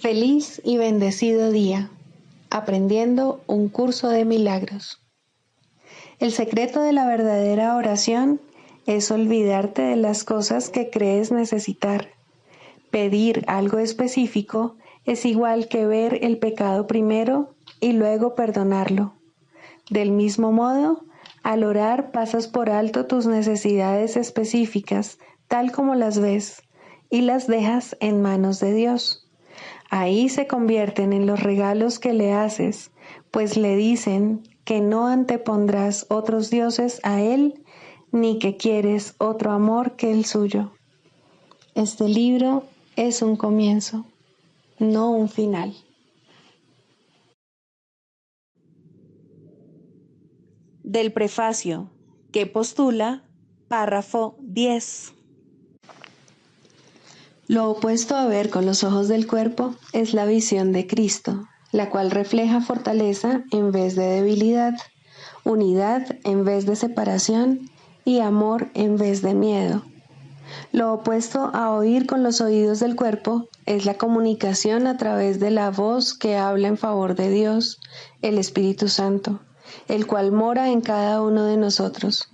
Feliz y bendecido día, aprendiendo un curso de milagros. El secreto de la verdadera oración es olvidarte de las cosas que crees necesitar. Pedir algo específico es igual que ver el pecado primero y luego perdonarlo. Del mismo modo, al orar pasas por alto tus necesidades específicas, tal como las ves, y las dejas en manos de Dios. Ahí se convierten en los regalos que le haces, pues le dicen que no antepondrás otros dioses a Él, ni que quieres otro amor que el suyo. Este libro es un comienzo, no un final. Del prefacio, que postula, párrafo 10. Lo opuesto a ver con los ojos del cuerpo es la visión de Cristo, la cual refleja fortaleza en vez de debilidad, unidad en vez de separación y amor en vez de miedo. Lo opuesto a oír con los oídos del cuerpo es la comunicación a través de la voz que habla en favor de Dios, el Espíritu Santo, el cual mora en cada uno de nosotros.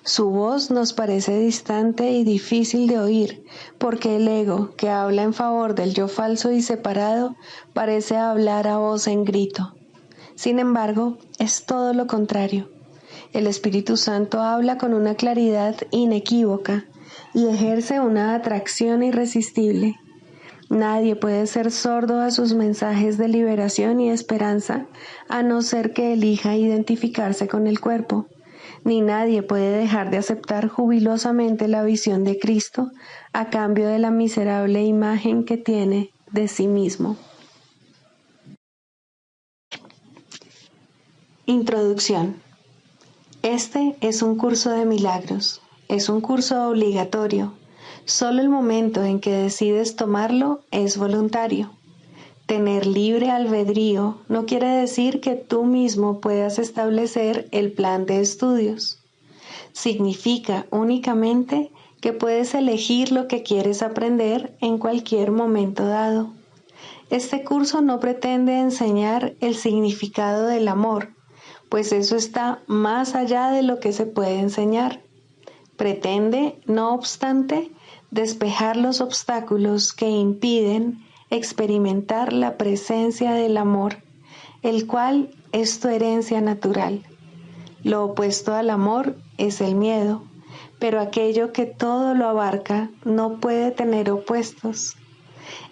Su voz nos parece distante y difícil de oír, porque el ego, que habla en favor del yo falso y separado, parece hablar a voz en grito. Sin embargo, es todo lo contrario. El Espíritu Santo habla con una claridad inequívoca y ejerce una atracción irresistible. Nadie puede ser sordo a sus mensajes de liberación y esperanza, a no ser que elija identificarse con el cuerpo. Ni nadie puede dejar de aceptar jubilosamente la visión de Cristo a cambio de la miserable imagen que tiene de sí mismo. Introducción. Este es un curso de milagros. Es un curso obligatorio. Solo el momento en que decides tomarlo es voluntario. Tener libre albedrío no quiere decir que tú mismo puedas establecer el plan de estudios. Significa únicamente que puedes elegir lo que quieres aprender en cualquier momento dado. Este curso no pretende enseñar el significado del amor, pues eso está más allá de lo que se puede enseñar. Pretende, no obstante, despejar los obstáculos que impiden experimentar la presencia del amor, el cual es tu herencia natural. Lo opuesto al amor es el miedo, pero aquello que todo lo abarca no puede tener opuestos.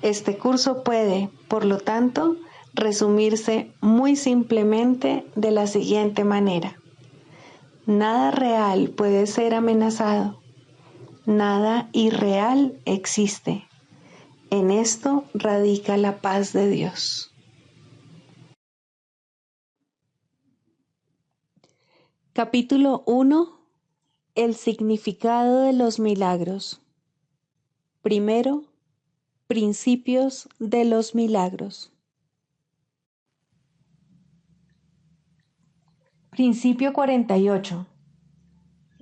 Este curso puede, por lo tanto, resumirse muy simplemente de la siguiente manera. Nada real puede ser amenazado. Nada irreal existe. En esto radica la paz de Dios. Capítulo 1. El significado de los milagros. Primero, principios de los milagros. Principio 48.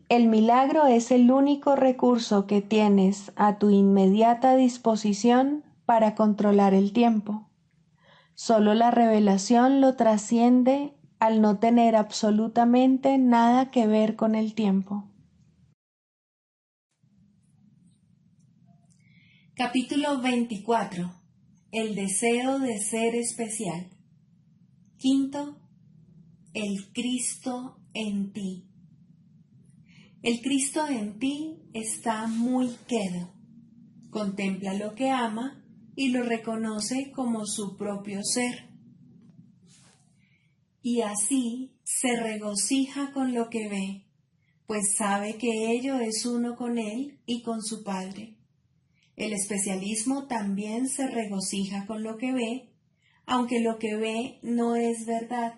El milagro es el único recurso que tienes a tu inmediata disposición para controlar el tiempo. Solo la revelación lo trasciende al no tener absolutamente nada que ver con el tiempo. Capítulo 24. El deseo de ser especial. Quinto, el Cristo en ti. El Cristo en ti está muy quedo. Contempla lo que ama y lo reconoce como su propio ser. Y así se regocija con lo que ve, pues sabe que ello es uno con él y con su Padre. El especialismo también se regocija con lo que ve, aunque lo que ve no es verdad.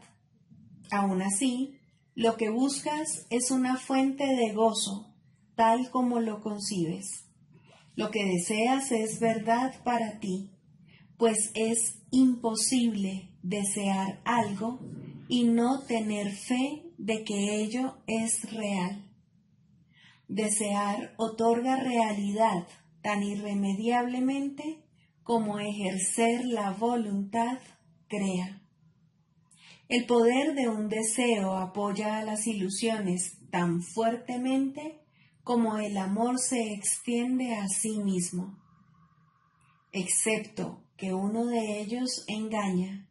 Aún así, lo que buscas es una fuente de gozo, tal como lo concibes. Lo que deseas es verdad para ti, pues es imposible desear algo y no tener fe de que ello es real. Desear otorga realidad tan irremediablemente como ejercer la voluntad crea. El poder de un deseo apoya a las ilusiones tan fuertemente como el amor se extiende a sí mismo, excepto que uno de ellos engaña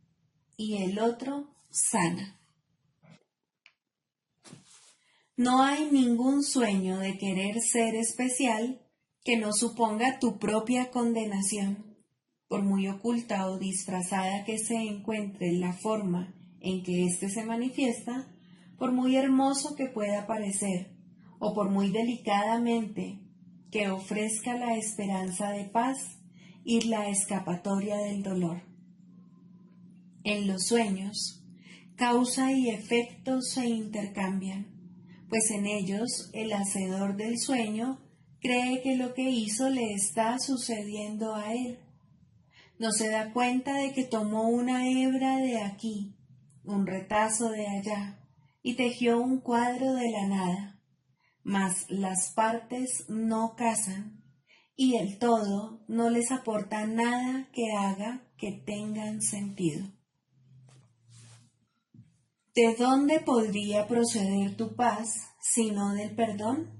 y el otro sana. No hay ningún sueño de querer ser especial que no suponga tu propia condenación, por muy oculta o disfrazada que se encuentre la forma en que éste se manifiesta, por muy hermoso que pueda parecer, o por muy delicadamente que ofrezca la esperanza de paz y la escapatoria del dolor. En los sueños, causa y efecto se intercambian, pues en ellos el hacedor del sueño cree que lo que hizo le está sucediendo a él. No se da cuenta de que tomó una hebra de aquí, un retazo de allá, y tejió un cuadro de la nada, mas las partes no casan, y el todo no les aporta nada que haga que tengan sentido. ¿De dónde podría proceder tu paz sino del perdón?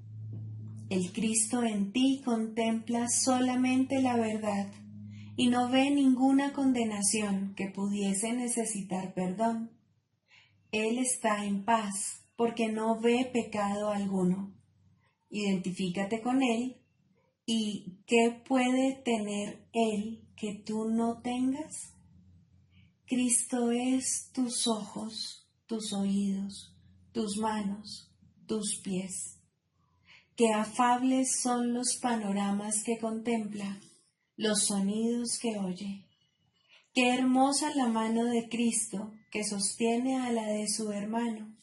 El Cristo en ti contempla solamente la verdad y no ve ninguna condenación que pudiese necesitar perdón. Él está en paz porque no ve pecado alguno. Identifícate con Él y ¿qué puede tener Él que tú no tengas? Cristo es tus ojos, tus oídos, tus manos, tus pies. Qué afables son los panoramas que contempla, los sonidos que oye. Qué hermosa la mano de Cristo que sostiene a la de su hermano,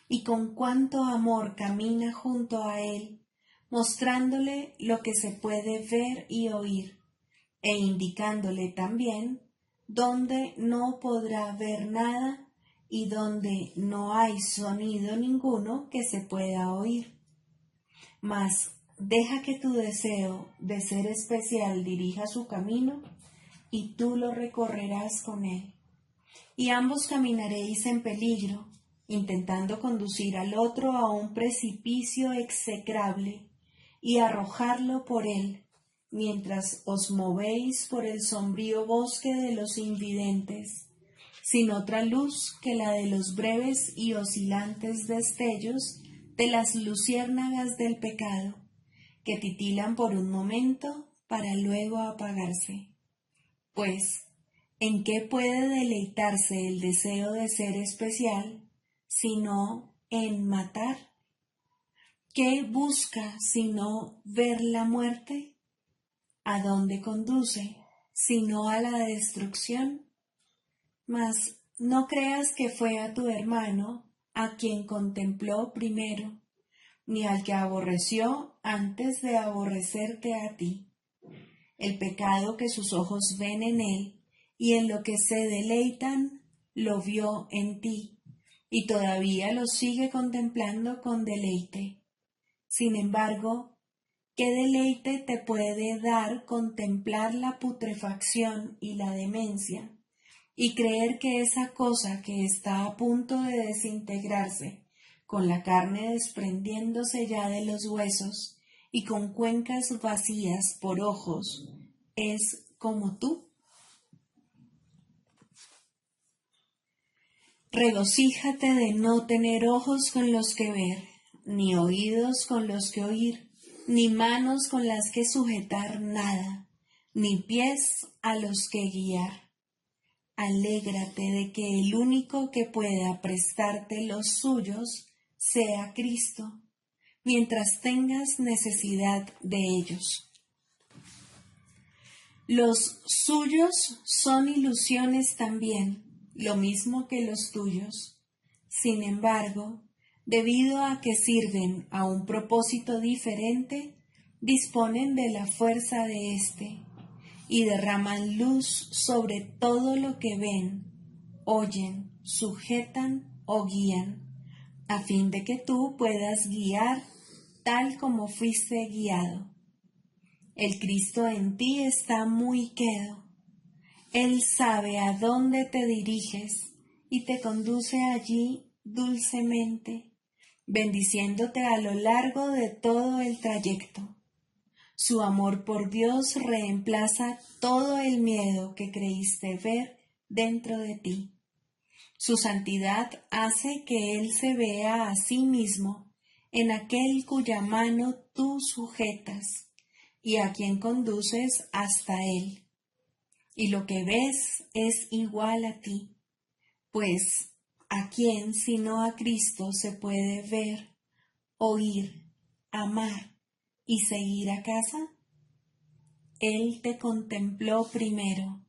y con cuánto amor camina junto a él, mostrándole lo que se puede ver y oír, e indicándole también donde no podrá ver nada y donde no hay sonido ninguno que se pueda oír. Mas deja que tu deseo de ser especial dirija su camino y tú lo recorrerás con él. Y ambos caminaréis en peligro, intentando conducir al otro a un precipicio execrable y arrojarlo por él, mientras os movéis por el sombrío bosque de los invidentes, sin otra luz que la de los breves y oscilantes destellos de las luciérnagas del pecado, que titilan por un momento para luego apagarse. Pues, ¿en qué puede deleitarse el deseo de ser especial, sino en matar? ¿Qué busca sino ver la muerte? ¿A dónde conduce sino a la destrucción? Mas no creas que fue a tu hermano a quien contempló primero, ni al que aborreció antes de aborrecerte a ti. El pecado que sus ojos ven en él y en lo que se deleitan, lo vio en ti, y todavía lo sigue contemplando con deleite. Sin embargo, ¿qué deleite te puede dar contemplar la putrefacción y la demencia, y creer que esa cosa que está a punto de desintegrarse, con la carne desprendiéndose ya de los huesos y con cuencas vacías por ojos, es como tú? Regocíjate de no tener ojos con los que ver, ni oídos con los que oír, ni manos con las que sujetar nada, ni pies a los que guiar. Alégrate de que el único que pueda prestarte los suyos sea Cristo, mientras tengas necesidad de ellos. Los suyos son ilusiones también, lo mismo que los tuyos. Sin embargo, debido a que sirven a un propósito diferente, disponen de la fuerza de éste y derraman luz sobre todo lo que ven, oyen, sujetan o guían, a fin de que tú puedas guiar tal como fuiste guiado. El Cristo en ti está muy quedo. Él sabe a dónde te diriges y te conduce allí dulcemente, bendiciéndote a lo largo de todo el trayecto. Su amor por Dios reemplaza todo el miedo que creíste ver dentro de ti. Su santidad hace que Él se vea a sí mismo en aquel cuya mano tú sujetas y a quien conduces hasta Él. Y lo que ves es igual a ti, pues ¿a quién sino a Cristo se puede ver, oír, amar y seguir a casa? Él te contempló primero,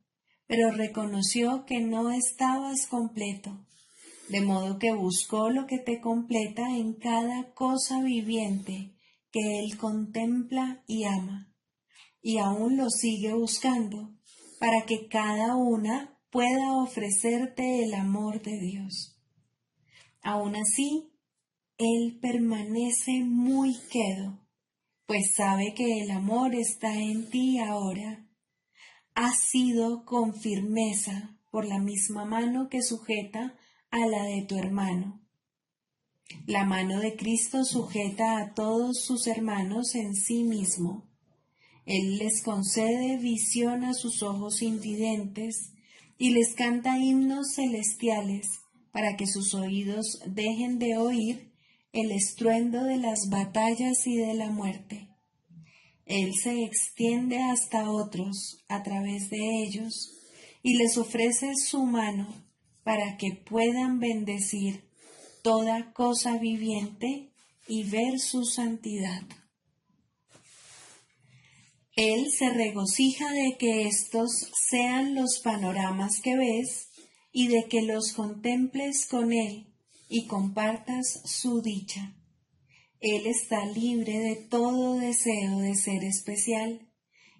pero reconoció que no estabas completo, de modo que buscó lo que te completa en cada cosa viviente que Él contempla y ama, y aún lo sigue buscando, para que cada una pueda ofrecerte el amor de Dios. Aún así, Él permanece muy quedo, pues sabe que el amor está en ti ahora. Has sido con firmeza por la misma mano que sujeta a la de tu hermano. La mano de Cristo sujeta a todos sus hermanos en sí mismo. Él les concede visión a sus ojos invidentes y les canta himnos celestiales para que sus oídos dejen de oír el estruendo de las batallas y de la muerte. Él se extiende hasta otros a través de ellos y les ofrece su mano para que puedan bendecir toda cosa viviente y ver su santidad. Él se regocija de que estos sean los panoramas que ves y de que los contemples con Él y compartas su dicha. Él está libre de todo deseo de ser especial,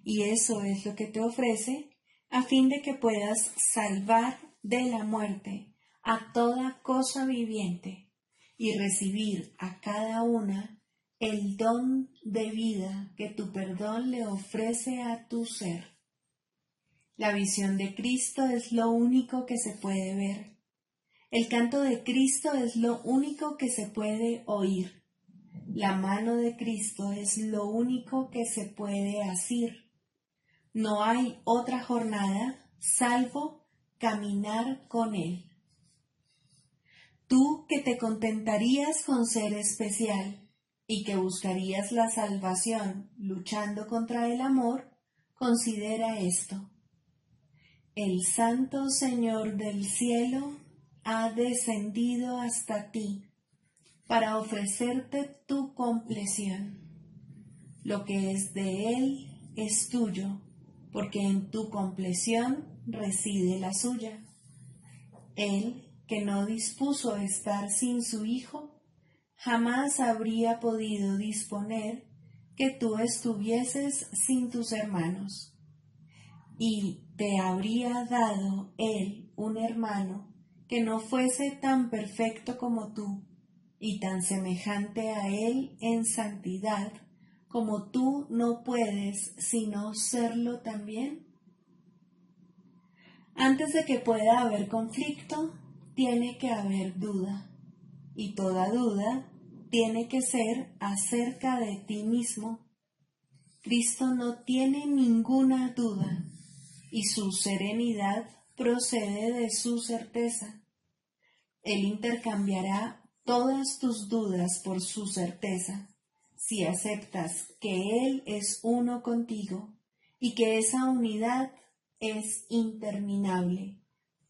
y eso es lo que te ofrece a fin de que puedas salvar de la muerte a toda cosa viviente y recibir a cada una el don de vida que tu perdón le ofrece a tu ser. La visión de Cristo es lo único que se puede ver. El canto de Cristo es lo único que se puede oír. La mano de Cristo es lo único que se puede asir. No hay otra jornada salvo caminar con Él. Tú que te contentarías con ser especial y que buscarías la salvación luchando contra el amor, considera esto. El Santo Señor del cielo ha descendido hasta ti para ofrecerte tu compleción. Lo que es de Él es tuyo, porque en tu compleción reside la suya. Él, que no dispuso estar sin su Hijo, jamás habría podido disponer que tú estuvieses sin tus hermanos. Y te habría dado Él un hermano que no fuese tan perfecto como tú, y tan semejante a Él en santidad, como tú no puedes sino serlo también. Antes de que pueda haber conflicto, tiene que haber duda, y toda duda tiene que ser acerca de ti mismo. Cristo no tiene ninguna duda, y su serenidad procede de su certeza. Él intercambiará todas tus dudas por su certeza, si aceptas que Él es uno contigo y que esa unidad es interminable,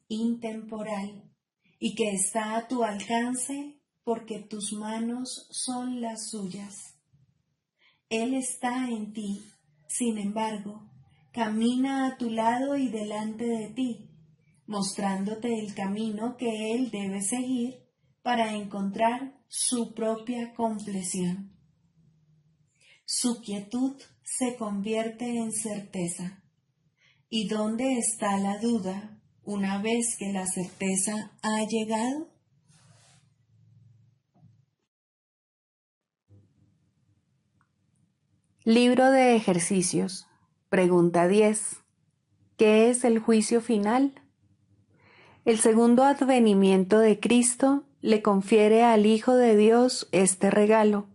intemporal, y que está a tu alcance porque tus manos son las suyas. Él está en ti, sin embargo, camina a tu lado y delante de ti, mostrándote el camino que Él debe seguir para encontrar su propia compleción. Su quietud se convierte en certeza. ¿Y dónde está la duda una vez que la certeza ha llegado? Libro de ejercicios. Pregunta 10. ¿Qué es el juicio final? El segundo advenimiento de Cristo le confiere al Hijo de Dios este regalo: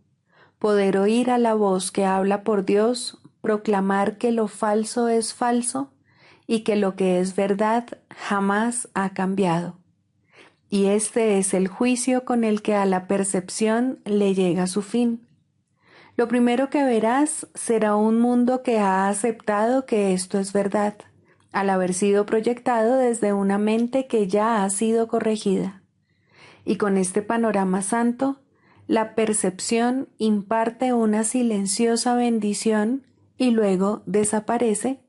poder oír a la voz que habla por Dios, proclamar que lo falso es falso y que lo que es verdad jamás ha cambiado. Y este es el juicio con el que a la percepción le llega su fin. Lo primero que verás será un mundo que ha aceptado que esto es verdad, al haber sido proyectado desde una mente que ya ha sido corregida. Y con este panorama santo, la percepción imparte una silenciosa bendición y luego desaparece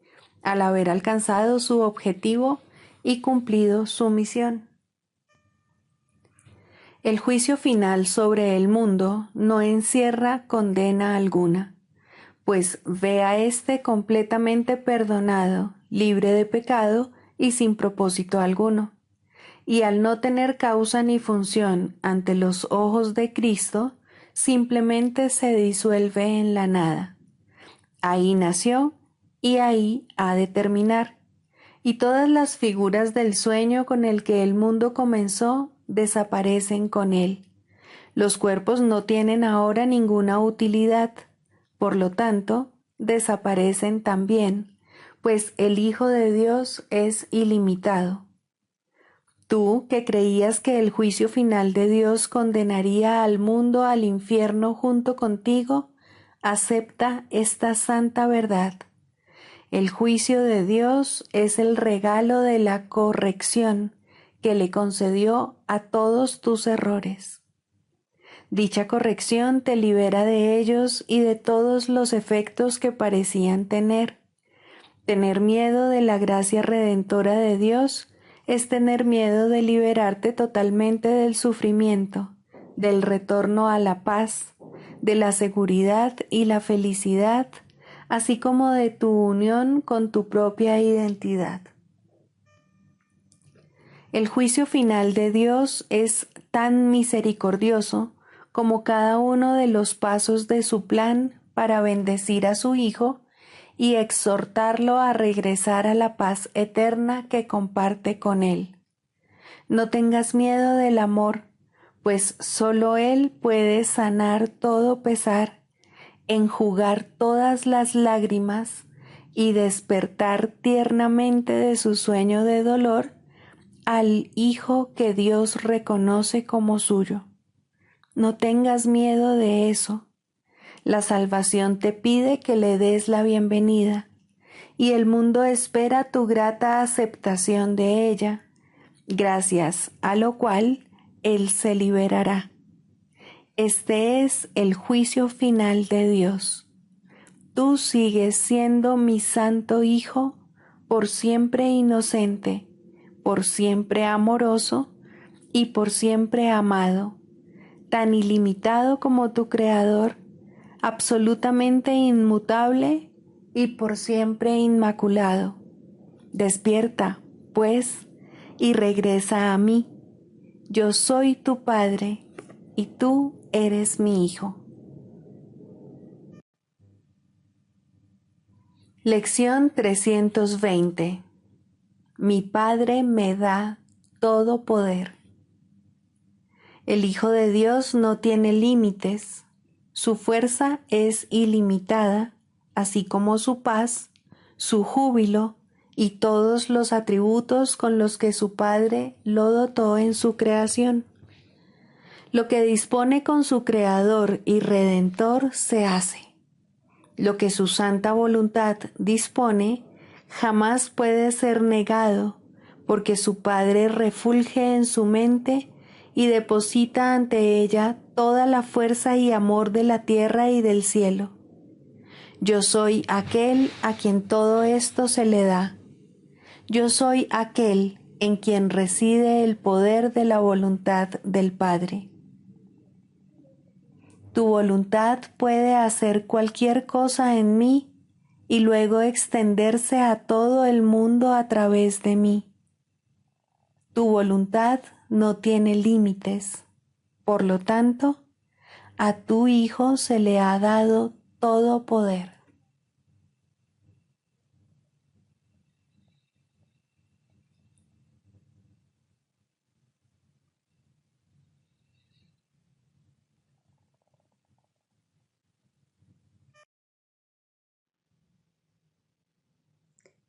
al haber alcanzado su objetivo y cumplido su misión. El juicio final sobre el mundo no encierra condena alguna, pues ve a éste completamente perdonado, libre de pecado y sin propósito alguno. Y al no tener causa ni función ante los ojos de Cristo, simplemente se disuelve en la nada. Ahí nació y ahí ha de terminar. Y todas las figuras del sueño con el que el mundo comenzó desaparecen con él. Los cuerpos no tienen ahora ninguna utilidad, por lo tanto, desaparecen también, pues el Hijo de Dios es ilimitado. Tú, que creías que el juicio final de Dios condenaría al mundo al infierno junto contigo, acepta esta santa verdad. El juicio de Dios es el regalo de la corrección que le concedió a todos tus errores. Dicha corrección te libera de ellos y de todos los efectos que parecían tener. Tener miedo de la gracia redentora de Dios es tener miedo de liberarte totalmente del sufrimiento, del retorno a la paz, de la seguridad y la felicidad, así como de tu unión con tu propia identidad. El juicio final de Dios es tan misericordioso como cada uno de los pasos de su plan para bendecir a su Hijo y exhortarlo a regresar a la paz eterna que comparte con Él. No tengas miedo del amor, pues solo Él puede sanar todo pesar, enjugar todas las lágrimas y despertar tiernamente de su sueño de dolor al Hijo que Dios reconoce como suyo. No tengas miedo de eso. La salvación te pide que le des la bienvenida, y el mundo espera tu grata aceptación de ella, gracias a lo cual Él se liberará. Este es el juicio final de Dios. Tú sigues siendo mi santo Hijo, por siempre inocente, por siempre amoroso y por siempre amado, tan ilimitado como tu Creador, absolutamente inmutable y por siempre inmaculado. Despierta, pues, y regresa a mí. Yo soy tu Padre y tú eres mi Hijo. Lección 320. Mi Padre me da todo poder. El Hijo de Dios no tiene límites. Su fuerza es ilimitada, así como su paz, su júbilo y todos los atributos con los que su Padre lo dotó en su creación. Lo que dispone con su Creador y Redentor se hace. Lo que su santa voluntad dispone jamás puede ser negado, porque su Padre refulge en su mente y deposita ante ella toda la fuerza y amor de la tierra y del cielo. Yo soy aquel a quien todo esto se le da. Yo soy aquel en quien reside el poder de la voluntad del Padre. Tu voluntad puede hacer cualquier cosa en mí y luego extenderse a todo el mundo a través de mí. Tu voluntad no tiene límites. Por lo tanto, a tu Hijo se le ha dado todo poder.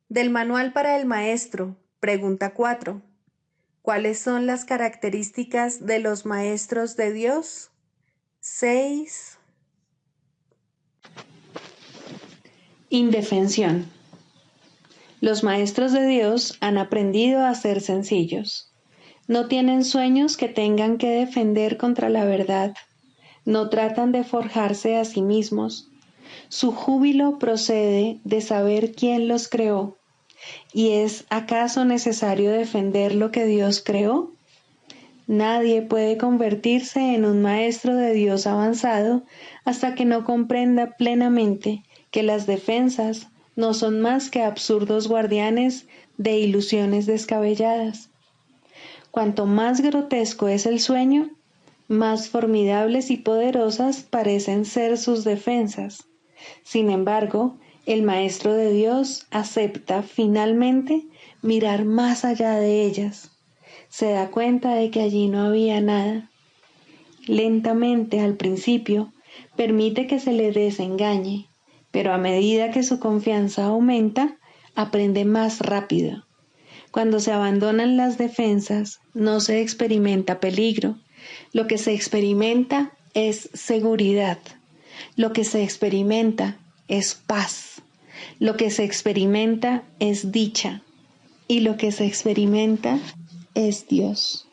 Del manual para el maestro, pregunta 4. ¿Cuáles son las características de los maestros de Dios? 6. Indefensión. Los maestros de Dios han aprendido a ser sencillos. No tienen sueños que tengan que defender contra la verdad. No tratan de forjarse a sí mismos. Su júbilo procede de saber quién los creó. ¿Y es acaso necesario defender lo que Dios creó? Nadie puede convertirse en un maestro de Dios avanzado hasta que no comprenda plenamente que las defensas no son más que absurdos guardianes de ilusiones descabelladas. Cuanto más grotesco es el sueño, más formidables y poderosas parecen ser sus defensas. Sin embargo, el Maestro de Dios acepta finalmente mirar más allá de ellas. Se da cuenta de que allí no había nada. Lentamente, al principio, permite que se le desengañe, pero a medida que su confianza aumenta, aprende más rápido. Cuando se abandonan las defensas, no se experimenta peligro. Lo que se experimenta es seguridad. Lo que se experimenta es paz. Lo que se experimenta es dicha. Y lo que se experimenta es Dios.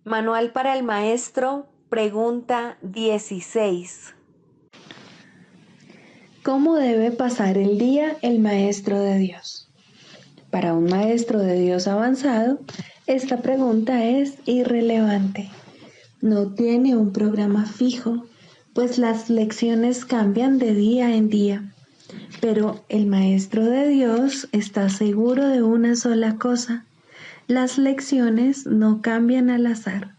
Manual para el maestro, pregunta 16. ¿Cómo debe pasar el día el maestro de Dios? Para un maestro de Dios avanzado, esta pregunta es irrelevante. No tiene un programa fijo, pues las lecciones cambian de día en día. Pero el maestro de Dios está seguro de una sola cosa: las lecciones no cambian al azar.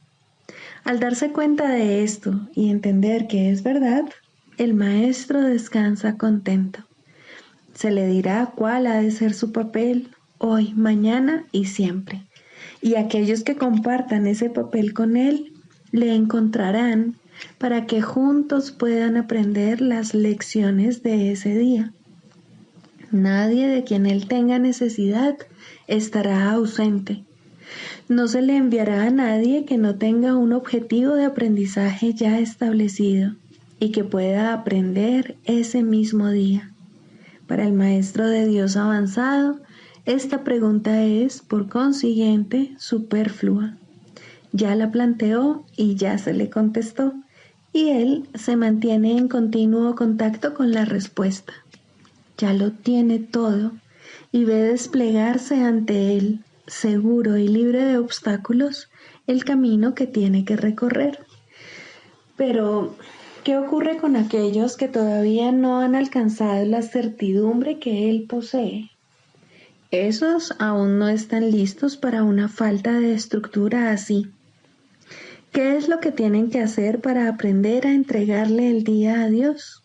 Al darse cuenta de esto y entender que es verdad, el maestro descansa contento. Se le dirá cuál ha de ser su papel hoy, mañana y siempre. Y aquellos que compartan ese papel con él le encontrarán para que juntos puedan aprender las lecciones de ese día. Nadie de quien él tenga necesidad estará ausente. No se le enviará a nadie que no tenga un objetivo de aprendizaje ya establecido y que pueda aprender ese mismo día. Para el maestro de Dios avanzado, esta pregunta es, por consiguiente, superflua. Ya la planteó y ya se le contestó, y él se mantiene en continuo contacto con la respuesta. Ya lo tiene todo y ve desplegarse ante él, seguro y libre de obstáculos, el camino que tiene que recorrer. Pero, ¿qué ocurre con aquellos que todavía no han alcanzado la certidumbre que él posee? Esos aún no están listos para una falta de estructura así. ¿Qué es lo que tienen que hacer para aprender a entregarle el día a Dios?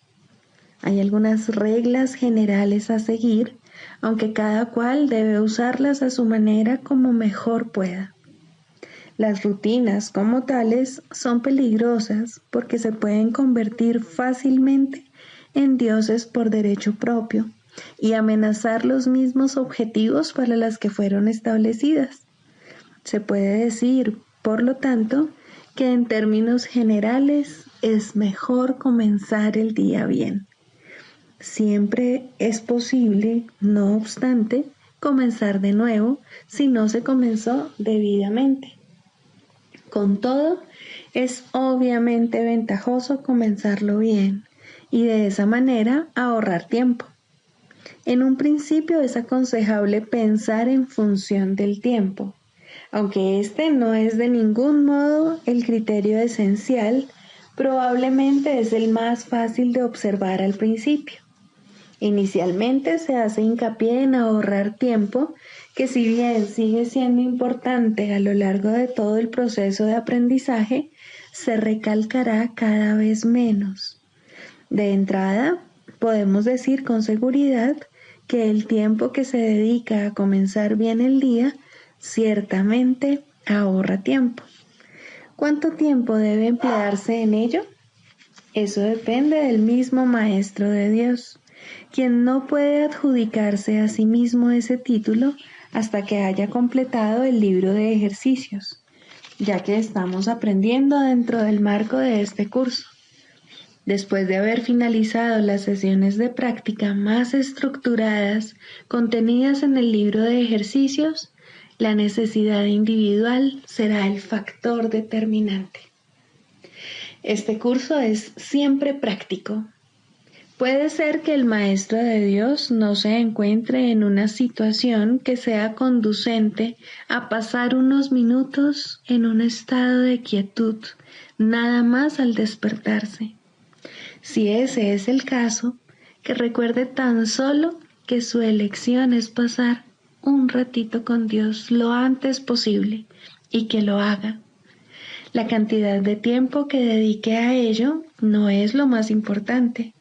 Hay algunas reglas generales a seguir, aunque cada cual debe usarlas a su manera como mejor pueda. Las rutinas como tales son peligrosas porque se pueden convertir fácilmente en dioses por derecho propio y amenazar los mismos objetivos para los que fueron establecidas. Se puede decir, por lo tanto, que en términos generales es mejor comenzar el día bien. Siempre es posible, no obstante, comenzar de nuevo si no se comenzó debidamente. Con todo, es obviamente ventajoso comenzarlo bien y de esa manera ahorrar tiempo. En un principio es aconsejable pensar en función del tiempo, aunque este no es de ningún modo el criterio esencial, probablemente es el más fácil de observar al principio. Inicialmente se hace hincapié en ahorrar tiempo, que si bien sigue siendo importante a lo largo de todo el proceso de aprendizaje, se recalcará cada vez menos. De entrada, podemos decir con seguridad que el tiempo que se dedica a comenzar bien el día ciertamente ahorra tiempo. ¿Cuánto tiempo debe emplearse en ello? Eso depende del mismo Maestro de Dios, quien no puede adjudicarse a sí mismo ese título hasta que haya completado el libro de ejercicios, ya que estamos aprendiendo dentro del marco de este curso. Después de haber finalizado las sesiones de práctica más estructuradas contenidas en el libro de ejercicios, la necesidad individual será el factor determinante. Este curso es siempre práctico. Puede ser que el Maestro de Dios no se encuentre en una situación que sea conducente a pasar unos minutos en un estado de quietud, nada más al despertarse. Si ese es el caso, que recuerde tan solo que su elección es pasar un ratito con Dios lo antes posible y que lo haga. La cantidad de tiempo que dedique a ello no es lo más importante.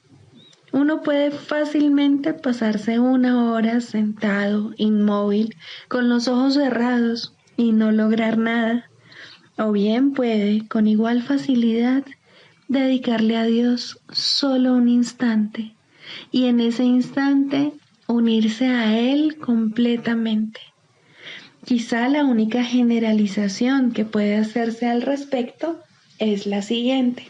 Uno puede fácilmente pasarse 1 hora sentado, inmóvil, con los ojos cerrados y no lograr nada. O bien puede, con igual facilidad, dedicarle a Dios solo un instante y en ese instante unirse a Él completamente. Quizá la única generalización que puede hacerse al respecto es la siguiente.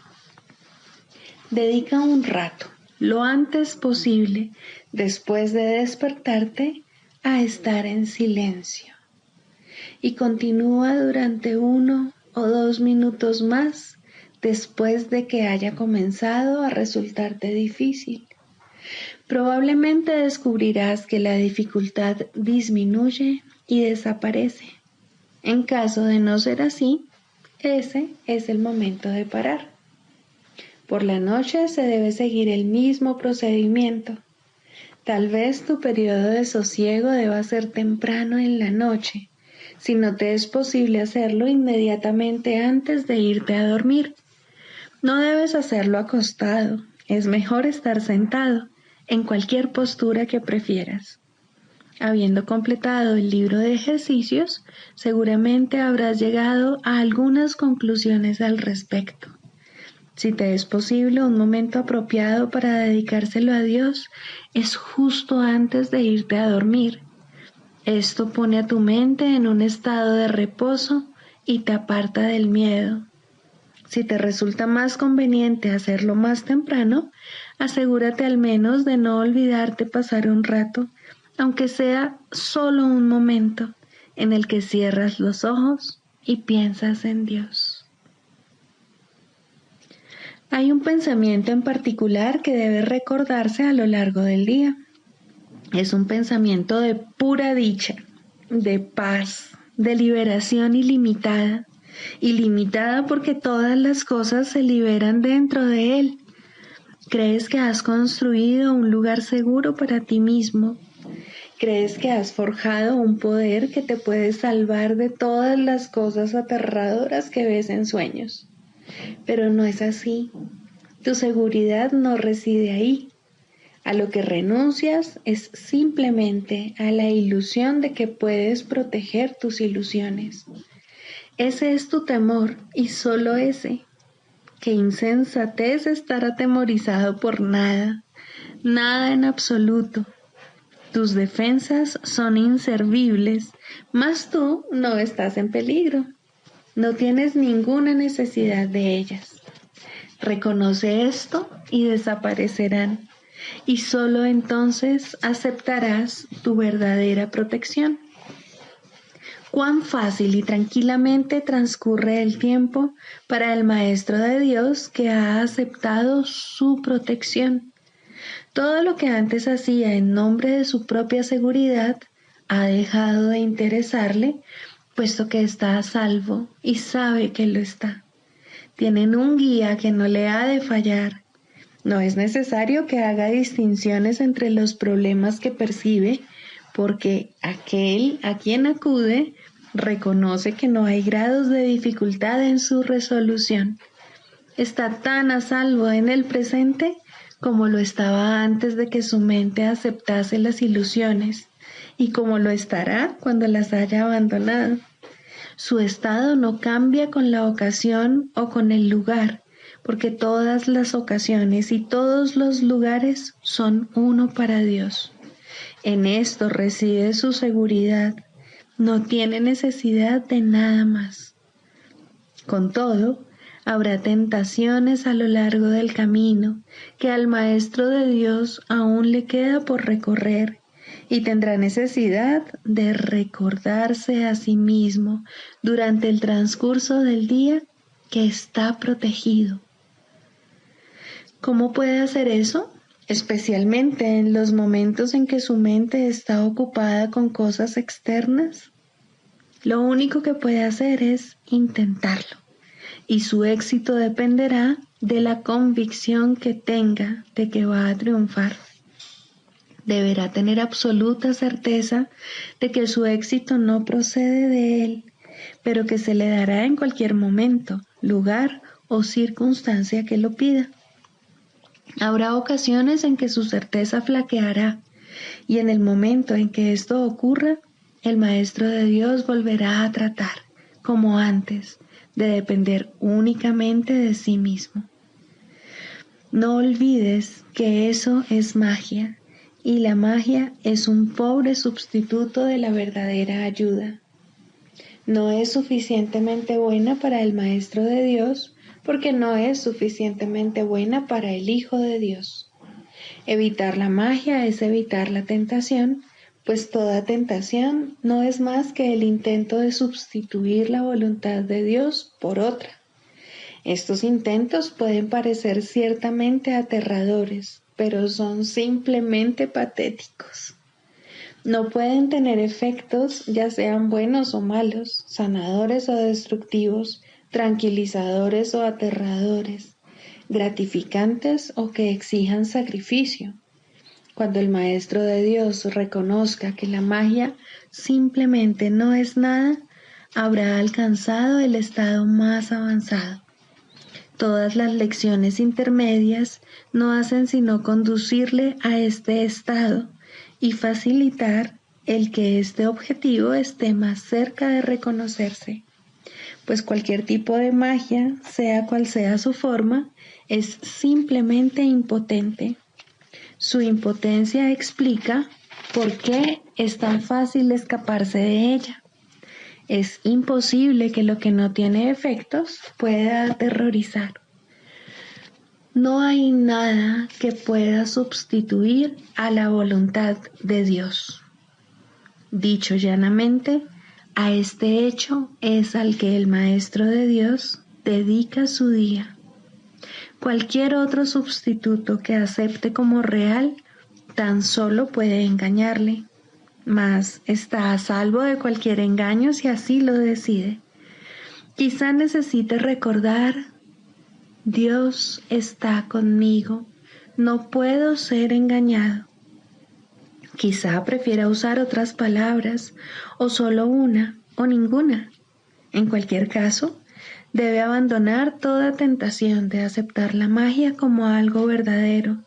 Dedica un rato, lo antes posible, después de despertarte, a estar en silencio. Y continúa durante 1 o 2 minutos más después de que haya comenzado a resultarte difícil. Probablemente descubrirás que la dificultad disminuye y desaparece. En caso de no ser así, ese es el momento de parar. Por la noche se debe seguir el mismo procedimiento. Tal vez tu periodo de sosiego deba ser temprano en la noche, si no te es posible hacerlo inmediatamente antes de irte a dormir. No debes hacerlo acostado, es mejor estar sentado, en cualquier postura que prefieras. Habiendo completado el libro de ejercicios, seguramente habrás llegado a algunas conclusiones al respecto. Si te es posible, un momento apropiado para dedicárselo a Dios es justo antes de irte a dormir. Esto pone a tu mente en un estado de reposo y te aparta del miedo. Si te resulta más conveniente hacerlo más temprano, asegúrate al menos de no olvidarte pasar un rato, aunque sea solo un momento, en el que cierras los ojos y piensas en Dios. Hay un pensamiento en particular que debe recordarse a lo largo del día. Es un pensamiento de pura dicha, de paz, de liberación ilimitada. Ilimitada porque todas las cosas se liberan dentro de él. Crees que has construido un lugar seguro para ti mismo. Crees que has forjado un poder que te puede salvar de todas las cosas aterradoras que ves en sueños. Pero no es así. Tu seguridad no reside ahí. A lo que renuncias es simplemente a la ilusión de que puedes proteger tus ilusiones. Ese es tu temor y solo ese. Qué insensatez estar atemorizado por nada, nada en absoluto. Tus defensas son inservibles, mas tú no estás en peligro. No tienes ninguna necesidad de ellas. Reconoce esto y desaparecerán, y solo entonces aceptarás tu verdadera protección. Cuán fácil y tranquilamente transcurre el tiempo para el Maestro de Dios que ha aceptado su protección. Todo lo que antes hacía en nombre de su propia seguridad ha dejado de interesarle, puesto que está a salvo y sabe que lo está. Tienen un guía que no le ha de fallar. No es necesario que haga distinciones entre los problemas que percibe, porque aquel a quien acude reconoce que no hay grados de dificultad en su resolución. está tan a salvo en el presente como lo estaba antes de que su mente aceptase las ilusiones y como lo estará cuando las haya abandonado. Su estado no cambia con la ocasión o con el lugar, porque todas las ocasiones y todos los lugares son uno para Dios. En esto reside su seguridad, no tiene necesidad de nada más. Con todo, habrá tentaciones a lo largo del camino que al Maestro de Dios aún le queda por recorrer y tendrá necesidad de recordarse a sí mismo durante el transcurso del día que está protegido. ¿Cómo puede hacer eso? Especialmente en los momentos en que su mente está ocupada con cosas externas. Lo único que puede hacer es intentarlo, y su éxito dependerá de la convicción que tenga de que va a triunfar. Deberá tener absoluta certeza de que su éxito no procede de él, pero que se le dará en cualquier momento, lugar o circunstancia que lo pida. Habrá ocasiones en que su certeza flaqueará, y en el momento en que esto ocurra, el Maestro de Dios volverá a tratar, como antes, de depender únicamente de sí mismo. No olvides que eso es magia, y la magia es un pobre sustituto de la verdadera ayuda. No es suficientemente buena para el Maestro de Dios, porque no es suficientemente buena para el Hijo de Dios. Evitar la magia es evitar la tentación, pues toda tentación no es más que el intento de sustituir la voluntad de Dios por otra. Estos intentos pueden parecer ciertamente aterradores, pero son simplemente patéticos. No pueden tener efectos, ya sean buenos o malos, sanadores o destructivos, tranquilizadores o aterradores, gratificantes o que exijan sacrificio. Cuando el Maestro de Dios reconozca que la magia simplemente no es nada, habrá alcanzado el estado más avanzado. Todas las lecciones intermedias no hacen sino conducirle a este estado y facilitar el que este objetivo esté más cerca de reconocerse, pues cualquier tipo de magia, sea cual sea su forma, es simplemente impotente. Su impotencia explica por qué es tan fácil escaparse de ella. Es imposible que lo que no tiene efectos pueda aterrorizar. No hay nada que pueda sustituir a la voluntad de Dios. Dicho llanamente, a este hecho es al que el Maestro de Dios dedica su día. Cualquier otro sustituto que acepte como real tan solo puede engañarle, mas está a salvo de cualquier engaño si así lo decide. Quizá necesite recordar: Dios está conmigo, no puedo ser engañado. Quizá prefiera usar otras palabras, o solo una, o ninguna. En cualquier caso, debe abandonar toda tentación de aceptar la magia como algo verdadero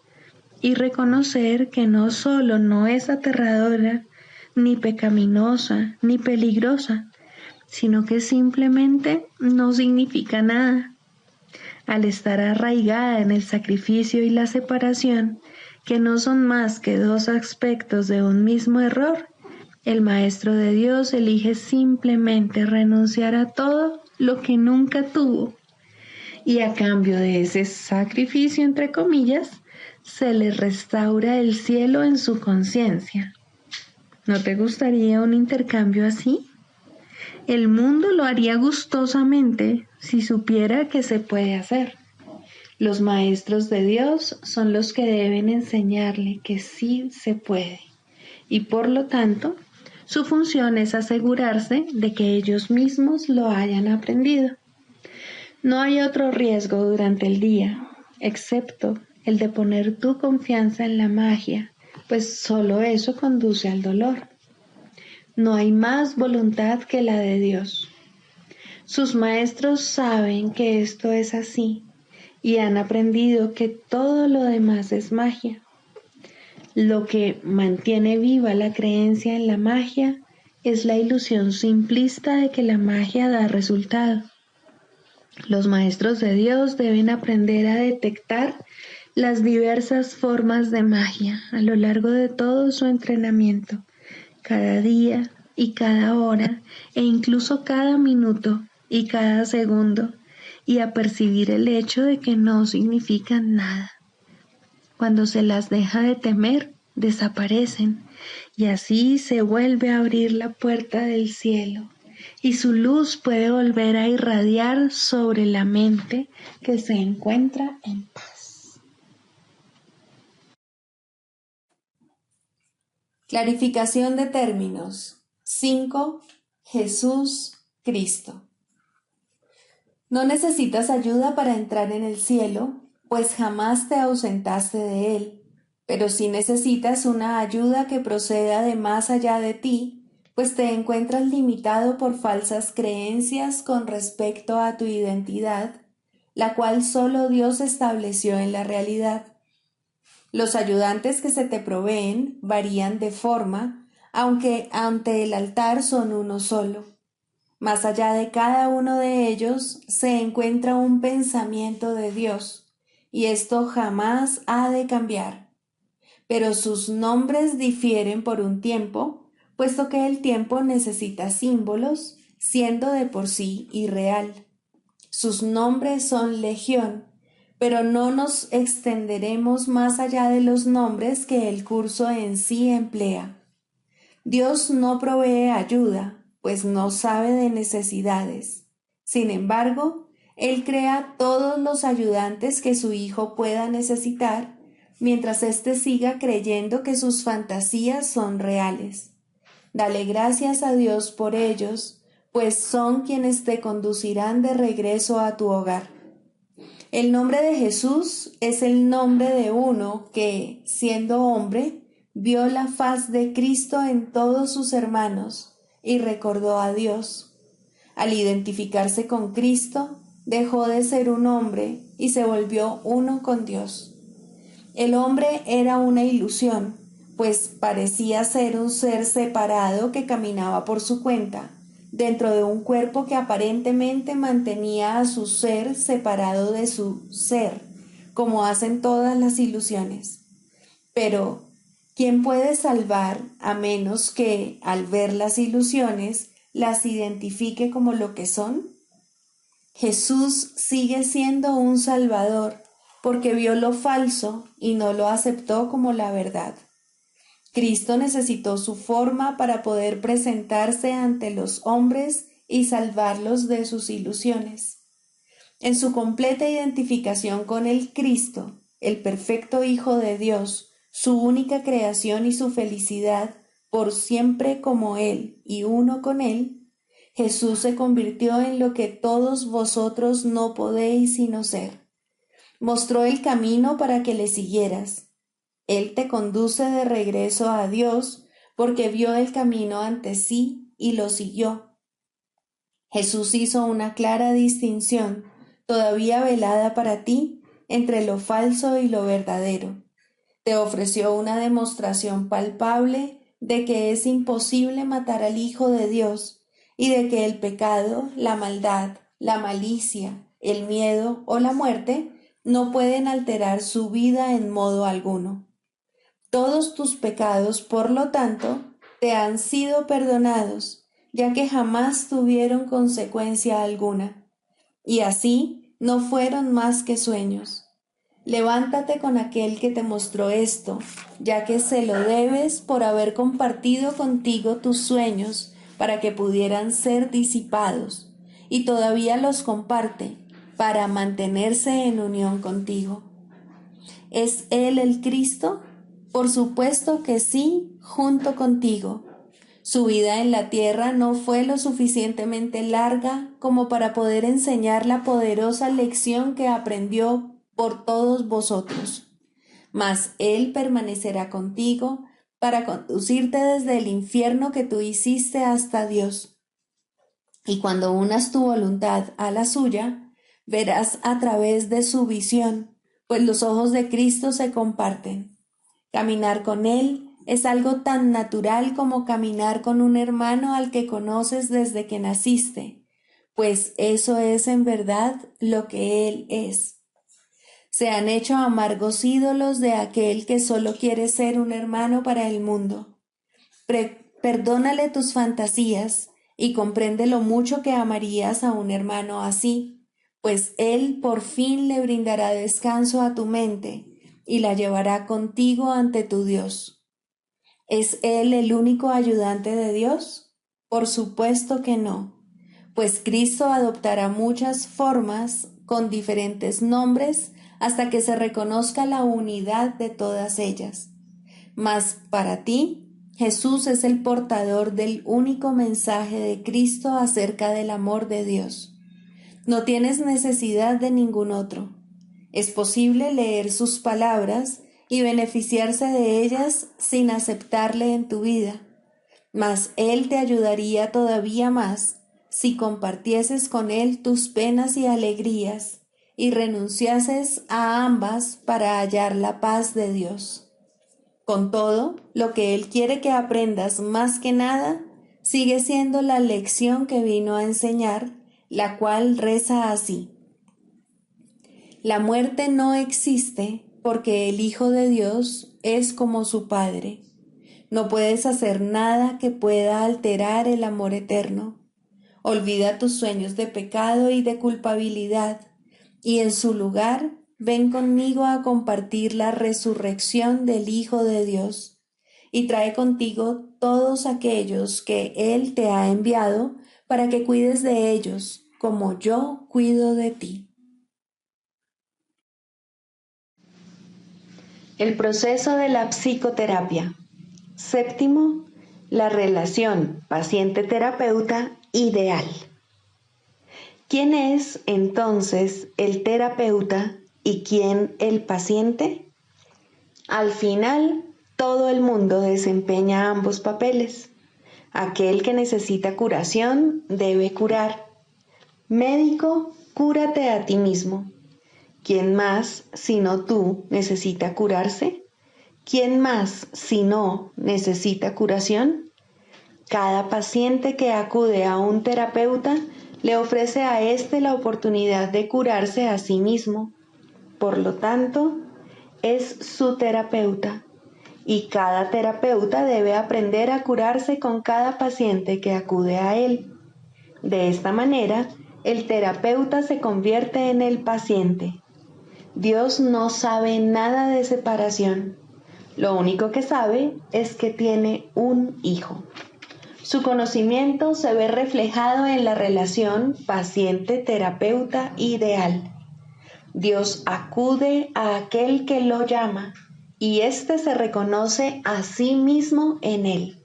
y reconocer que no solo no es aterradora, ni pecaminosa, ni peligrosa, sino que simplemente no significa nada. Al estar arraigada en el sacrificio y la separación, que no son más que dos aspectos de un mismo error, el Maestro de Dios elige simplemente renunciar a todo lo que nunca tuvo, y a cambio de ese sacrificio, entre comillas, se le restaura el cielo en su conciencia. ¿No te gustaría un intercambio así? El mundo lo haría gustosamente si supiera que se puede hacer. Los maestros de Dios son los que deben enseñarle que sí se puede, y por lo tanto, su función es asegurarse de que ellos mismos lo hayan aprendido. No hay otro riesgo durante el día, excepto el de poner tu confianza en la magia, pues solo eso conduce al dolor. No hay más voluntad que la de Dios. Sus maestros saben que esto es así, y han aprendido que todo lo demás es magia. Lo que mantiene viva la creencia en la magia es la ilusión simplista de que la magia da resultado. Los maestros de Dios deben aprender a detectar las diversas formas de magia a lo largo de todo su entrenamiento, cada día y cada hora, e incluso cada minuto y cada segundo, y a percibir el hecho de que no significan nada. Cuando se las deja de temer, desaparecen, y así se vuelve a abrir la puerta del cielo, y su luz puede volver a irradiar sobre la mente que se encuentra en paz. Clarificación de términos. 5. Jesús, Cristo. No necesitas ayuda para entrar en el cielo, pues jamás te ausentaste de él, pero sí necesitas una ayuda que proceda de más allá de ti, pues te encuentras limitado por falsas creencias con respecto a tu identidad, la cual solo Dios estableció en la realidad. Los ayudantes que se te proveen varían de forma, aunque ante el altar son uno solo. Más allá de cada uno de ellos se encuentra un pensamiento de Dios, y esto jamás ha de cambiar. Pero sus nombres difieren por un tiempo, puesto que el tiempo necesita símbolos, siendo de por sí irreal. Sus nombres son legión, pero no nos extenderemos más allá de los nombres que el curso en sí emplea. Dios no provee ayuda, pues no sabe de necesidades. Sin embargo, Él crea todos los ayudantes que su Hijo pueda necesitar, mientras éste siga creyendo que sus fantasías son reales. Dale gracias a Dios por ellos, pues son quienes te conducirán de regreso a tu hogar. El nombre de Jesús es el nombre de uno que, siendo hombre, vio la faz de Cristo en todos sus hermanos y recordó a Dios. Al identificarse con Cristo, dejó de ser un hombre y se volvió uno con Dios. El hombre era una ilusión, pues parecía ser un ser separado que caminaba por su cuenta, dentro de un cuerpo que aparentemente mantenía a su ser separado de su ser, como hacen todas las ilusiones. Pero, ¿quién puede salvar a menos que, al ver las ilusiones, las identifique como lo que son? Jesús sigue siendo un Salvador, porque vio lo falso y no lo aceptó como la verdad. Cristo necesitó su forma para poder presentarse ante los hombres y salvarlos de sus ilusiones. En su completa identificación con el Cristo, el perfecto Hijo de Dios, su única creación y su felicidad, por siempre como Él y uno con Él, Jesús se convirtió en lo que todos vosotros no podéis sino ser. Mostró el camino para que le siguieras. Él te conduce de regreso a Dios porque vio el camino ante sí y lo siguió. Jesús hizo una clara distinción, todavía velada para ti, entre lo falso y lo verdadero. Te ofreció una demostración palpable de que es imposible matar al Hijo de Dios y de que el pecado, la maldad, la malicia, el miedo o la muerte no pueden alterar su vida en modo alguno. Todos tus pecados, por lo tanto, te han sido perdonados, ya que jamás tuvieron consecuencia alguna, y así no fueron más que sueños. Levántate con aquel que te mostró esto, ya que se lo debes por haber compartido contigo tus sueños para que pudieran ser disipados, y todavía los comparte para mantenerse en unión contigo. ¿Es Él el Cristo? Por supuesto que sí, junto contigo. Su vida en la tierra no fue lo suficientemente larga como para poder enseñar la poderosa lección que aprendió por todos vosotros. Mas Él permanecerá contigo para conducirte desde el infierno que tú hiciste hasta Dios. Y cuando unas tu voluntad a la suya, Verás a través de su visión, pues los ojos de Cristo se comparten. Caminar con Él es algo tan natural como caminar con un hermano al que conoces desde que naciste, pues eso es en verdad lo que Él es. Se han hecho amargos ídolos de aquel que solo quiere ser un hermano para el mundo. Perdónale tus fantasías y comprende lo mucho que amarías a un hermano así, pues Él por fin le brindará descanso a tu mente y la llevará contigo ante tu Dios. ¿Es Él el único ayudante de Dios? Por supuesto que no, pues Cristo adoptará muchas formas con diferentes nombres hasta que se reconozca la unidad de todas ellas. Mas para ti, Jesús es el portador del único mensaje de Cristo acerca del amor de Dios. No tienes necesidad de ningún otro. Es posible leer sus palabras y beneficiarse de ellas sin aceptarle en tu vida, mas Él te ayudaría todavía más si compartieses con Él tus penas y alegrías y renunciases a ambas para hallar la paz de Dios. Con todo, lo que Él quiere que aprendas más que nada sigue siendo la lección que vino a enseñar, la cual reza así: la muerte no existe porque el Hijo de Dios es como su Padre. No puedes hacer nada que pueda alterar el amor eterno. Olvida tus sueños de pecado y de culpabilidad, y en su lugar ven conmigo a compartir la resurrección del Hijo de Dios, y trae contigo todos aquellos que Él te ha enviado para que cuides de ellos, como yo cuido de ti. El proceso de la psicoterapia. Séptimo, la relación paciente-terapeuta ideal. ¿Quién es entonces el terapeuta y quién el paciente? Al final, todo el mundo desempeña ambos papeles. Aquel que necesita curación debe curar. Médico, cúrate a ti mismo. ¿Quién más, sino tú, necesita curarse? ¿Quién más, si no, necesita curación? Cada paciente que acude a un terapeuta le ofrece a éste la oportunidad de curarse a sí mismo. Por lo tanto, es su terapeuta, y cada terapeuta debe aprender a curarse con cada paciente que acude a él. De esta manera, el terapeuta se convierte en el paciente. Dios no sabe nada de separación. Lo único que sabe es que tiene un hijo. Su conocimiento se ve reflejado en la relación paciente-terapeuta ideal. Dios acude a aquel que lo llama y éste se reconoce a sí mismo en él.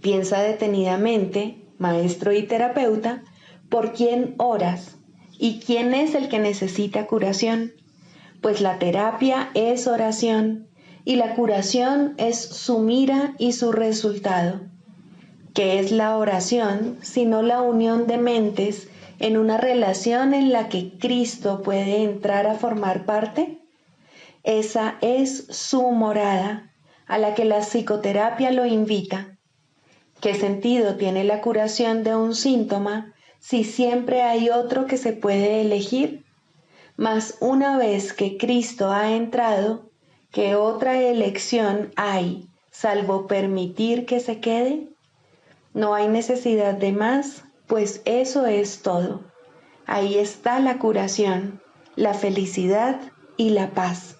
Piensa detenidamente, maestro y terapeuta, por quién oras y quién es el que necesita curación, pues la terapia es oración y la curación es su mira y su resultado. ¿Qué es la oración sino la unión de mentes en una relación en la que Cristo puede entrar a formar parte? Esa es su morada, a la que la psicoterapia lo invita. ¿Qué sentido tiene la curación de un síntoma si siempre hay otro que se puede elegir? Mas una vez que Cristo ha entrado, ¿qué otra elección hay, salvo permitir que se quede? No hay necesidad de más, pues eso es todo. Ahí está la curación, la felicidad y la paz.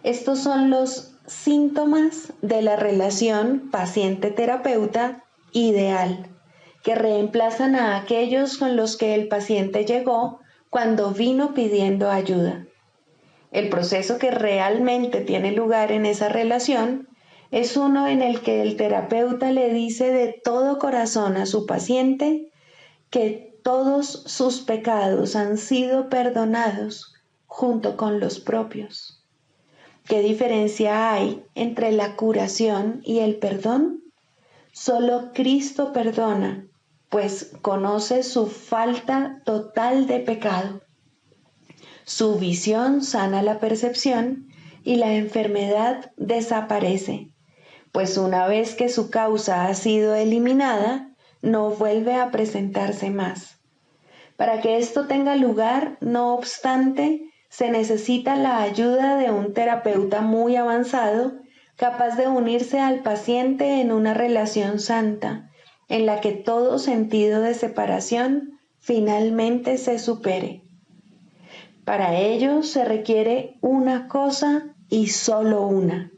Estos son los síntomas de la relación paciente-terapeuta ideal, que reemplazan a aquellos con los que el paciente llegó cuando vino pidiendo ayuda. El proceso que realmente tiene lugar en esa relación es uno en el que el terapeuta le dice de todo corazón a su paciente que todos sus pecados han sido perdonados junto con los propios. ¿Qué diferencia hay entre la curación y el perdón? Solo Cristo perdona, pues conoce su falta total de pecado. Su visión sana la percepción y la enfermedad desaparece, pues una vez que su causa ha sido eliminada, no vuelve a presentarse más. Para que esto tenga lugar, no obstante, se necesita la ayuda de un terapeuta muy avanzado, capaz de unirse al paciente en una relación santa, en la que todo sentido de separación finalmente se supere. Para ello se requiere una cosa y solo una: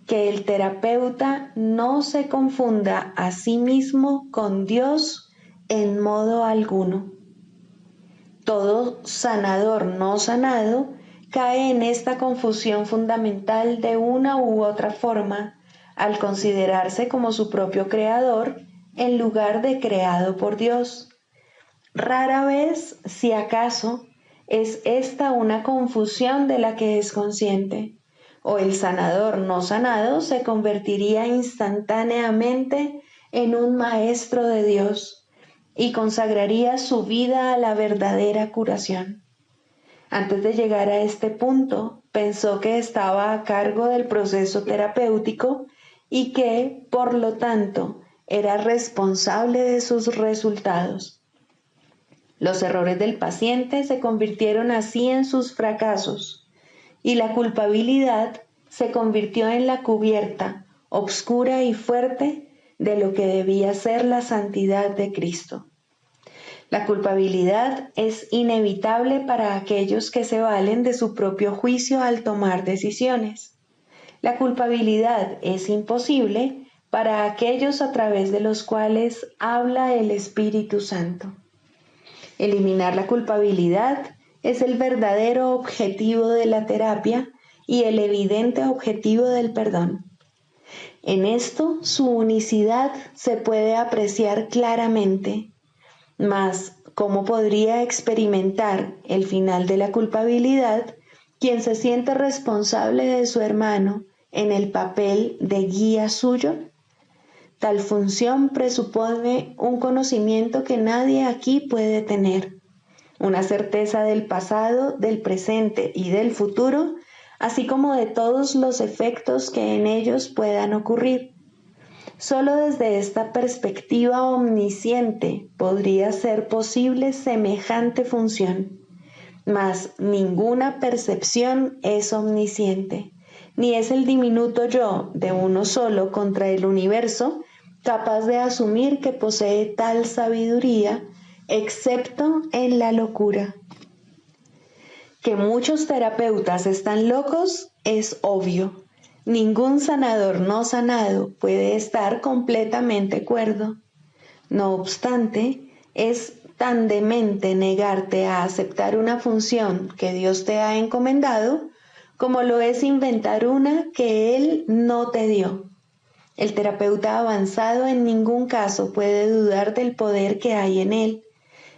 que el terapeuta no se confunda a sí mismo con Dios en modo alguno. Todo sanador no sanado cae en esta confusión fundamental de una u otra forma al considerarse como su propio creador en lugar de creado por Dios. Rara vez, si acaso, es esta una confusión de la que es consciente, o el sanador no sanado se convertiría instantáneamente en un maestro de Dios y consagraría su vida a la verdadera curación. Antes de llegar a este punto, pensó que estaba a cargo del proceso terapéutico y que, por lo tanto, era responsable de sus resultados. Los errores del paciente se convirtieron así en sus fracasos, y la culpabilidad se convirtió en la cubierta, obscura y fuerte, de lo que debía ser la santidad de Cristo. La culpabilidad es inevitable para aquellos que se valen de su propio juicio al tomar decisiones. La culpabilidad es imposible para aquellos a través de los cuales habla el Espíritu Santo. Eliminar la culpabilidad es el verdadero objetivo de la terapia y el evidente objetivo del perdón. En esto su unicidad se puede apreciar claramente, mas ¿cómo podría experimentar el final de la culpabilidad quien se siente responsable de su hermano en el papel de guía suyo? Tal función presupone un conocimiento que nadie aquí puede tener, una certeza del pasado, del presente y del futuro, así como de todos los efectos que en ellos puedan ocurrir. Solo desde esta perspectiva omnisciente podría ser posible semejante función, mas ninguna percepción es omnisciente, ni es el diminuto yo de uno solo contra el universo capaz de asumir que posee tal sabiduría, excepto en la locura. Que muchos terapeutas están locos es obvio. Ningún sanador no sanado puede estar completamente cuerdo. No obstante, es tan demente negarte a aceptar una función que Dios te ha encomendado como lo es inventar una que Él no te dio. El terapeuta avanzado en ningún caso puede dudar del poder que hay en él,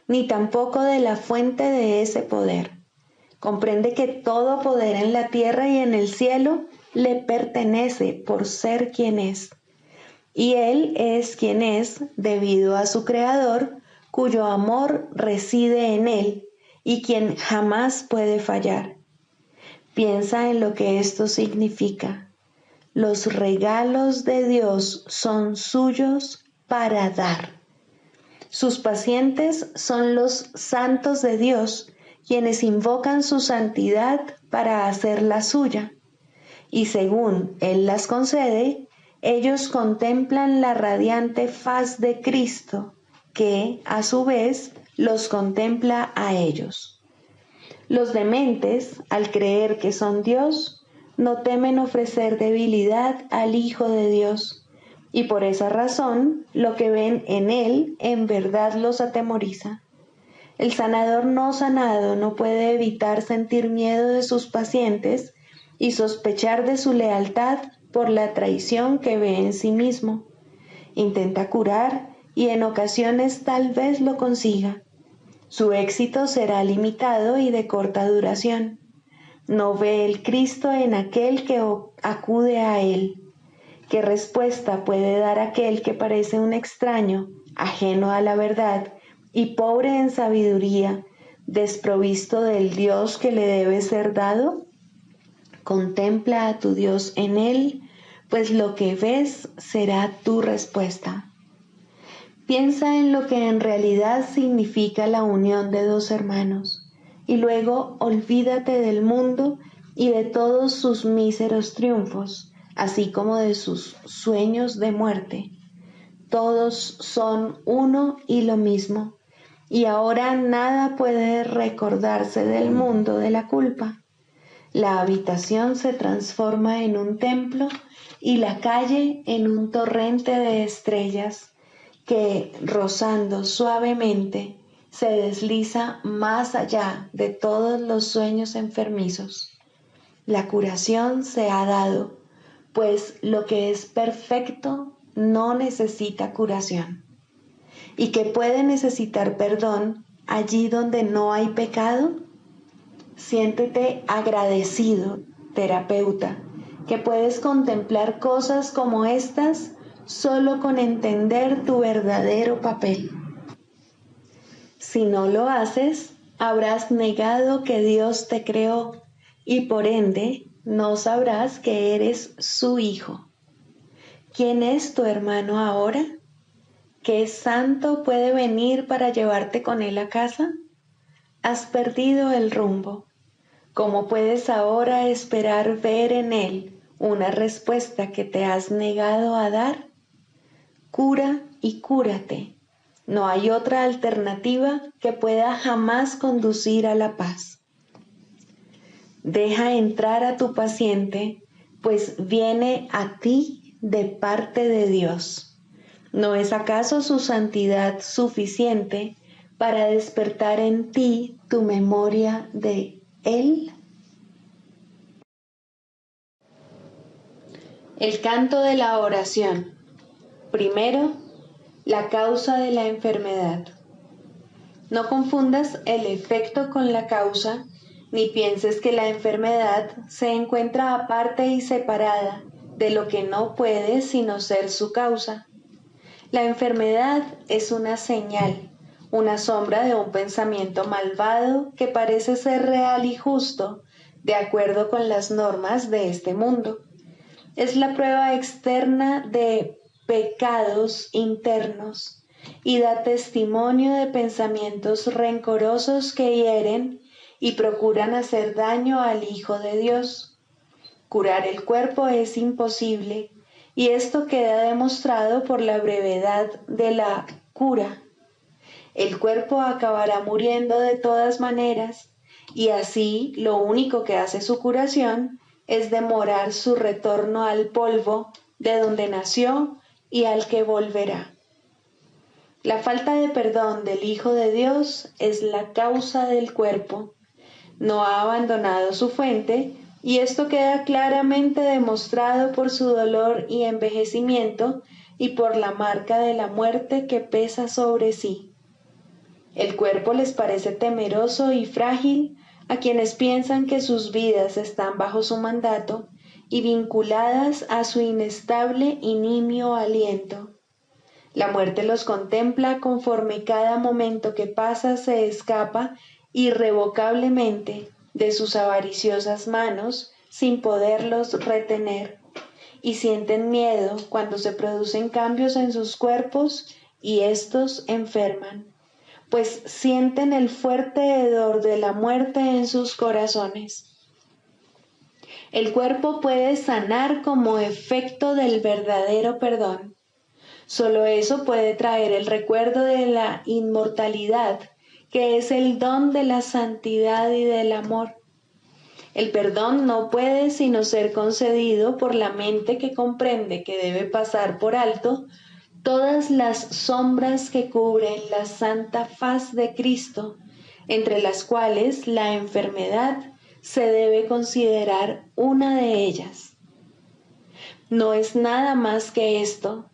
ni tampoco de la fuente de ese poder. Comprende que todo poder en la tierra y en el cielo le pertenece por ser quien es. Y Él es quien es debido a su Creador, cuyo amor reside en Él y quien jamás puede fallar. Piensa en lo que esto significa. Los regalos de Dios son suyos para dar. Sus pacientes son los santos de Dios, quienes invocan su santidad para hacerla suya. Y según Él las concede, ellos contemplan la radiante faz de Cristo, que, a su vez, los contempla a ellos. Los dementes, al creer que son Dios, no temen ofrecer debilidad al Hijo de Dios, y por esa razón lo que ven en Él en verdad los atemoriza. El sanador no sanado no puede evitar sentir miedo de sus pacientes y sospechar de su lealtad por la traición que ve en sí mismo. Intenta curar y en ocasiones tal vez lo consiga. Su éxito será limitado y de corta duración. No ve el Cristo en aquel que acude a Él. ¿Qué respuesta puede dar aquel que parece un extraño ajeno a la verdad y pobre en sabiduría, desprovisto del Dios que le debe ser dado? Contempla a tu Dios en él, pues lo que ves será tu respuesta. Piensa en lo que en realidad significa la unión de dos hermanos, y luego olvídate del mundo y de todos sus míseros triunfos, así como de sus sueños de muerte. Todos son uno y lo mismo, y ahora nada puede recordarse del mundo de la culpa. La habitación se transforma en un templo y la calle en un torrente de estrellas que, rozando suavemente, se desliza más allá de todos los sueños enfermizos. La curación se ha dado, pues lo que es perfecto no necesita curación. ¿Y que puede necesitar perdón allí donde no hay pecado? Siéntete agradecido, terapeuta, que puedes contemplar cosas como estas solo con entender tu verdadero papel. Si no lo haces, habrás negado que Dios te creó y por ende no sabrás que eres su hijo. ¿Quién es tu hermano ahora? ¿Qué santo puede venir para llevarte con él a casa? Has perdido el rumbo. ¿Cómo puedes ahora esperar ver en él una respuesta que te has negado a dar? Cura y cúrate. No hay otra alternativa que pueda jamás conducir a la paz. Deja entrar a tu paciente, pues viene a ti de parte de Dios. ¿No es acaso su santidad suficiente para despertar en ti tu memoria de Él? El canto de la oración. Primero, la causa de la enfermedad. No confundas el efecto con la causa, ni pienses que la enfermedad se encuentra aparte y separada de lo que no puede sino ser su causa. La enfermedad es una señal, una sombra de un pensamiento malvado que parece ser real y justo, de acuerdo con las normas de este mundo. Es la prueba externa de pecados internos y da testimonio de pensamientos rencorosos que hieren y procuran hacer daño al Hijo de Dios. Curar el cuerpo es imposible, y esto queda demostrado por la brevedad de la cura. El cuerpo acabará muriendo de todas maneras, y así lo único que hace su curación es demorar su retorno al polvo de donde nació y al que volverá. La falta de perdón del Hijo de Dios es la causa del cuerpo. No ha abandonado su fuente, y esto queda claramente demostrado por su dolor y envejecimiento y por la marca de la muerte que pesa sobre sí. El cuerpo les parece temeroso y frágil a quienes piensan que sus vidas están bajo su mandato y vinculadas a su inestable y nimio aliento. La muerte los contempla conforme cada momento que pasa se escapa irrevocablemente de sus avariciosas manos sin poderlos retener, y sienten miedo cuando se producen cambios en sus cuerpos y éstos enferman, pues sienten el fuerte hedor de la muerte en sus corazones. El cuerpo puede sanar como efecto del verdadero perdón. Solo eso puede traer el recuerdo de la inmortalidad, que es el don de la santidad y del amor. El perdón no puede sino ser concedido por la mente que comprende que debe pasar por alto todas las sombras que cubren la santa faz de Cristo, entre las cuales la enfermedad se debe considerar una de ellas. No es nada más que esto,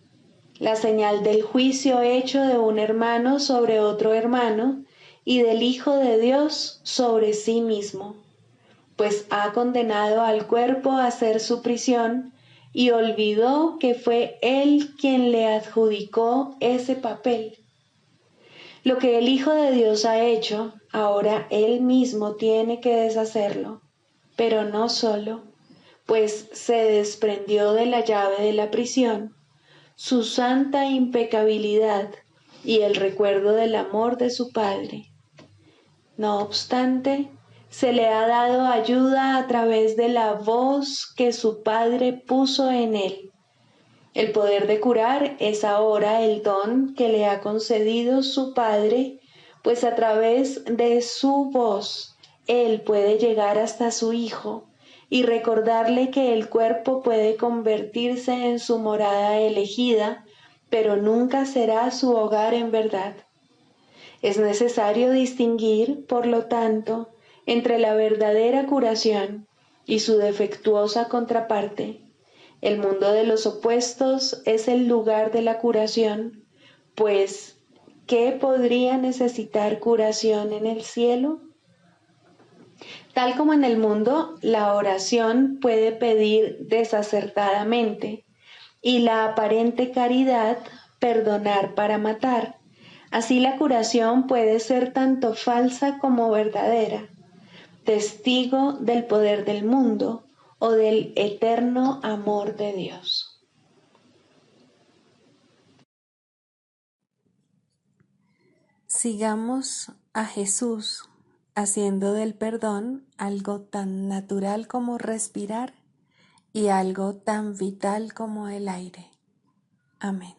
la señal del juicio hecho de un hermano sobre otro hermano y del Hijo de Dios sobre sí mismo, pues ha condenado al cuerpo a ser su prisión y olvidó que fue Él quien le adjudicó ese papel. Lo que el Hijo de Dios ha hecho, ahora Él mismo tiene que deshacerlo, pero no solo, pues se desprendió de la llave de la prisión, su santa impecabilidad y el recuerdo del amor de su Padre. No obstante, se le ha dado ayuda a través de la voz que su Padre puso en él. El poder de curar es ahora el don que le ha concedido su Padre, pues a través de su voz Él puede llegar hasta su Hijo y recordarle que el cuerpo puede convertirse en su morada elegida, pero nunca será su hogar en verdad. Es necesario distinguir, por lo tanto, entre la verdadera curación y su defectuosa contraparte. El mundo de los opuestos es el lugar de la curación, pues, ¿qué podría necesitar curación en el cielo? Tal como en el mundo, la oración puede pedir desacertadamente y la aparente caridad perdonar para matar. Así la curación puede ser tanto falsa como verdadera, testigo del poder del mundo o del eterno amor de Dios. Sigamos a Jesús haciendo del perdón algo tan natural como respirar y algo tan vital como el aire. Amén.